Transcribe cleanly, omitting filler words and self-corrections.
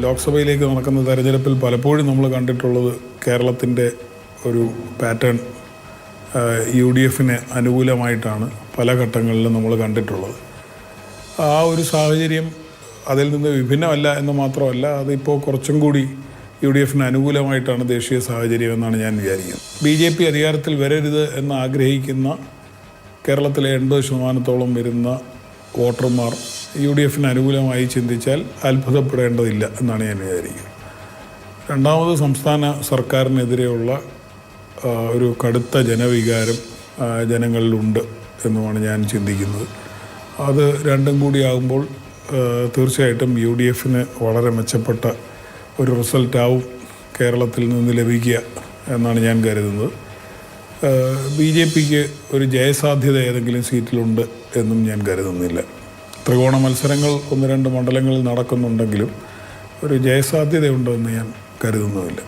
ലോക്സഭയിലേക്ക് നടക്കുന്ന തെരഞ്ഞെടുപ്പിൽ പലപ്പോഴും നമ്മൾ കണ്ടിട്ടുള്ളത് കേരളത്തിൻ്റെ ഒരു പാറ്റേൺ UDFന് അനുകൂലമായിട്ടാണ് പല ഘട്ടങ്ങളിലും നമ്മൾ കണ്ടിട്ടുള്ളത്. ആ ഒരു സാഹചര്യം അതിൽ നിന്ന് വിഭിന്നമല്ല എന്ന് മാത്രമല്ല, അതിപ്പോൾ കുറച്ചും കൂടി UDFന് അനുകൂലമായിട്ടാണ് ദേശീയ സാഹചര്യം എന്നാണ് ഞാൻ വിചാരിക്കുന്നത്. BJP അധികാരത്തിൽ വരരുത് എന്ന് ആഗ്രഹിക്കുന്ന കേരളത്തിലെ 80% വരുന്ന വോട്ടർമാർ UDFന് അനുകൂലമായി ചിന്തിച്ചാൽ അത്ഭുതപ്പെടേണ്ടതില്ല എന്നാണ് ഞാൻ വിചാരിക്കുന്നത്. രണ്ടാമത്, സംസ്ഥാന സർക്കാരിനെതിരെയുള്ള ഒരു കടുത്ത ജനവികാരം ജനങ്ങളിലുണ്ട് എന്നുമാണ് ഞാൻ ചിന്തിക്കുന്നത്. അത് രണ്ടും കൂടിയാകുമ്പോൾ തീർച്ചയായിട്ടും UDFന് വളരെ മെച്ചപ്പെട്ട ഒരു റിസൾട്ടാവും കേരളത്തിൽ നിന്ന് ലഭിക്കുക എന്നാണ് ഞാൻ കരുതുന്നത്. BJPക്ക് ഒരു ജയസാധ്യത ഏതെങ്കിലും സീറ്റിലുണ്ട് എന്നും ഞാൻ കരുതുന്നില്ല. ത്രികോണ മത്സരങ്ങൾ 1-2 മണ്ഡലങ്ങളിൽ നടക്കുന്നുണ്ടെങ്കിലും ഒരു ജയസാധ്യതയുണ്ടെന്ന് ഞാൻ കരുതുന്നുമില്ല.